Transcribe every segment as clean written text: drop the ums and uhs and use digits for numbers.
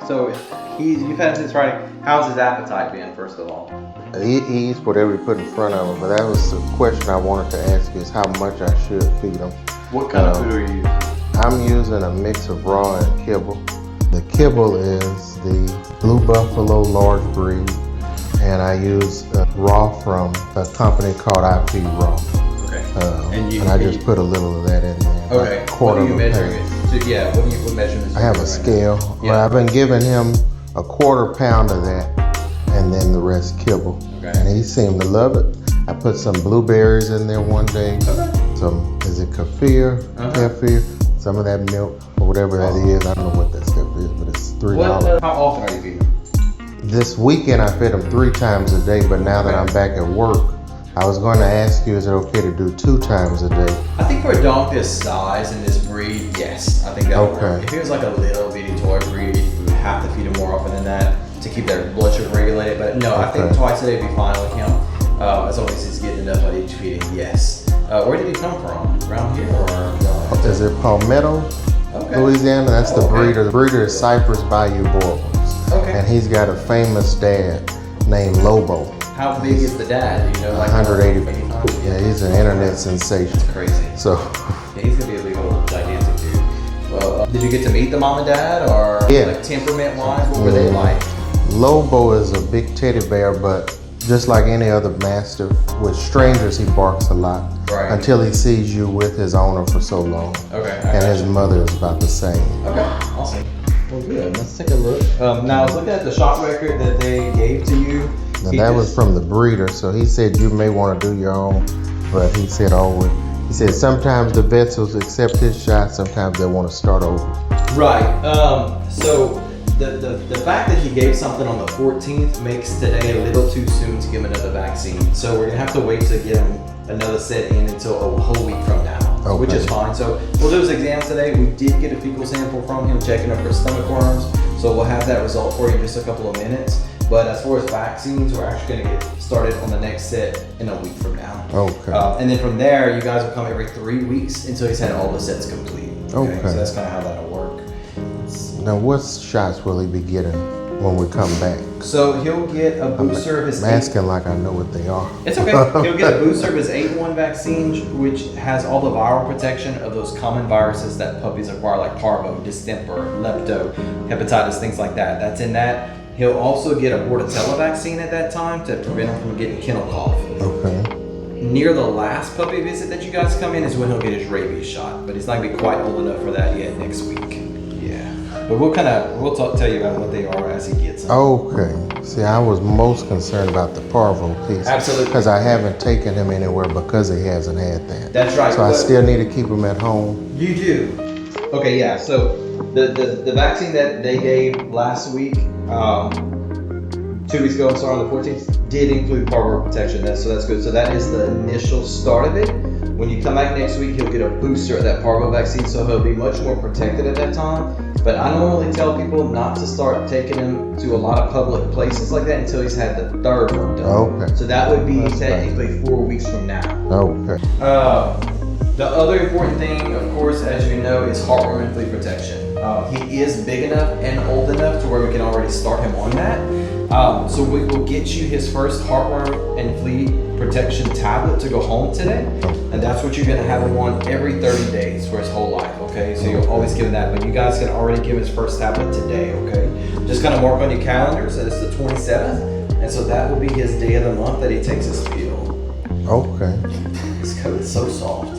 So you've had since Friday. How's his appetite been, first of all? He eats whatever you put in front of him, but that was the question I wanted to ask you is how much I should feed him. What kind of food are you using? I'm using a mix of raw and kibble. The kibble is the Blue Buffalo large breed, and I use raw from a company called IP Raw. Okay. And I just put a little of that in there. Okay. Like what are you measuring it? Yeah, what measurements? I have a scale. Yeah. Well, I've been giving him a quarter pound of that, and then the rest kibble. Okay. And he seemed to love it. I put some blueberries in there one day. Okay. Some, is it kefir? Kefir? Some of that milk or whatever that is. I don't know what that stuff is, but it's $3. How often are you feeding him? This weekend I fed him 3 times a day, but now that I'm back at work, I was going to ask you, is it okay to do 2 times a day? I think for a dog this size and this breed, yes. I think that would work. If he was like a little bitty toy breed, you would have to feed him more often than that to keep their blood sugar regulated. But no, I think twice a day would be fine with him. As long as he's getting enough at each feeding, yes. Where did he come from? Around here or? Is it Palmetto, Louisiana? That's the breeder. The breeder is Cypress Bayou Boerboels. Okay. And he's got a famous dad named Lobo. How big is the dad? Do you know, like 180 pounds. Yeah, he's an internet sensation. That's crazy. So. Yeah, he's gonna be a big old gigantic dude. Well, did you get to meet the mom and dad, or like temperament-wise, what were they like? Lobo is a big teddy bear, but just like any other mastiff, with strangers he barks a lot until he sees you with his owner for so long. Okay. And his mother is about the same. Okay, awesome. Well, good. Let's take a look. Now, I was looking at the shot record that they gave to you. Now, that was from the breeder, so he said you may want to do your own, but he said he said sometimes the vets will accept his shot, sometimes they want to start over. Right. So the fact that he gave something on the 14th makes today a little too soon to give him another vaccine. So we're gonna have to wait to get him another set in until a whole week from now, which is fine. So we'll do his exams today. We did get a fecal sample from him, checking up for stomach worms. So we'll have that result for you in just a couple of minutes. But as far as vaccines, we're actually gonna get started on the next set in a week from now. Okay. And then from there, you guys will come every 3 weeks until he's had all the sets complete. Okay. So that's kind of how that'll work. Now, what shots will he be getting when we come back? So he'll get a booster of his. I'm asking like I know what they are. It's okay. He'll get a booster of his A1 vaccine, which has all the viral protection of those common viruses that puppies acquire, like parvo, distemper, lepto, hepatitis, things like that. That's in that. He'll also get a Bordetella vaccine at that time to prevent him from getting kennel cough. Okay. Near the last puppy visit that you guys come in is when he'll get his rabies shot, but he's not gonna be quite old enough for that yet next week. Yeah. But we'll tell you about what they are as he gets them. Okay. See, I was most concerned about the parvo piece. Absolutely. Because I haven't taken him anywhere because he hasn't had that. That's right. So I still need to keep him at home. You do. Okay, yeah. So the vaccine that they gave last week, 2 weeks ago, I'm sorry, on the 14th, did include parvo protection. So that's good. So that is the initial start of it. When you come back next week, he'll get a booster of that parvo vaccine, so he'll be much more protected at that time. But I normally tell people not to start taking him to a lot of public places like that until he's had the 3rd one done. Okay. So that would be technically 4 weeks from now. Okay. The other important thing, of course, as you know, is heartworm and flea protection. He is big enough and old enough to where we can already start him on that. So we will get you his first heartworm and flea protection tablet to go home today. And that's what you're gonna have him on every 30 days for his whole life, okay? So you'll always give him that, but you guys can already give him his first tablet today, okay? Just kind of mark on your calendars that it's the 27th, and so that will be his day of the month that he takes his pill. Okay. His coat is so soft.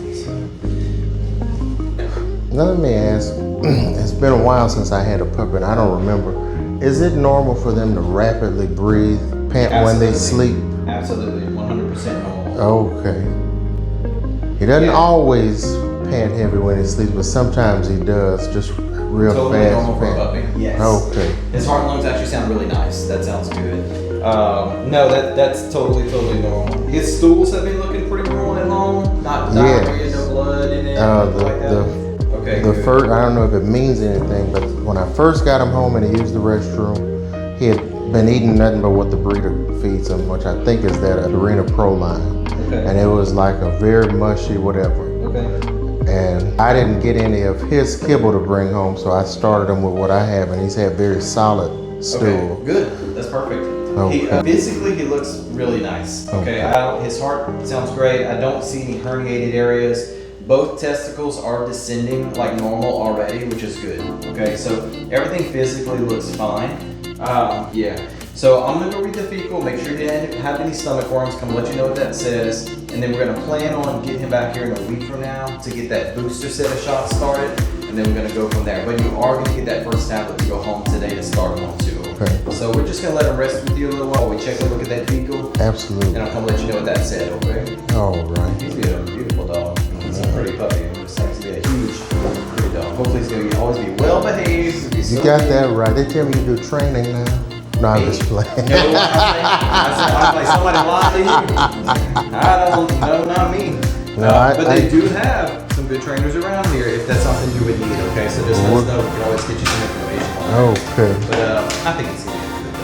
Now let me ask, it's been a while since I had a puppy and I don't remember. Is it normal for them to rapidly breathe, pant when they sleep? Absolutely, 100% normal. Okay. He doesn't always pant heavy when he sleeps, but sometimes he does, just real totally fast. Normal for a puppy. Yes. Okay. His heart and lungs actually sound really nice. That sounds good. No, that's totally normal. His stools have been looking pretty normal at home. Not diarrhea, no blood in it. Like that. Okay, the first, I don't know if it means anything, but when I first got him home and he used the restroom, he had been eating nothing but what the breeder feeds him, which I think is that Arena Pro line. Okay. And it was like a very mushy whatever. Okay. And I didn't get any of his kibble to bring home, so I started him with what I have, and he's had very solid stool. Okay, good. That's perfect. Okay. Physically, he looks really nice. Okay, his heart sounds great. I don't see any herniated areas. Both testicles are descending like normal already, which is good. Okay, so everything physically looks fine. Yeah. So I'm gonna go read the fecal, make sure he didn't have any stomach worms, come let you know what that says, and then we're gonna plan on getting him back here in a week from now to get that booster set of shots started, and then we're gonna go from there. But you are gonna get that first tablet to go home today to start him on too. Okay. So we're just gonna let him rest with you a little while. We check a look at that fecal, Absolutely. and I'll come let you know what that said. Okay. All right. He's gonna be a beautiful dog. He's a pretty puppy. We're excited to be a huge, pretty dog. Hopefully he's gonna always be well behaved. You got that right. They tell me you do training now. No, I'm just playing. No, I'm like somebody lied to you. I don't know, not me. No, but they do have some good trainers around here if that's something you would need. Okay, so just let us know. We can always get you some information on it. Okay. But I think it's gonna be a good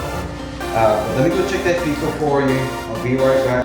dog. Let me go check that fecal for you. I'll be right back.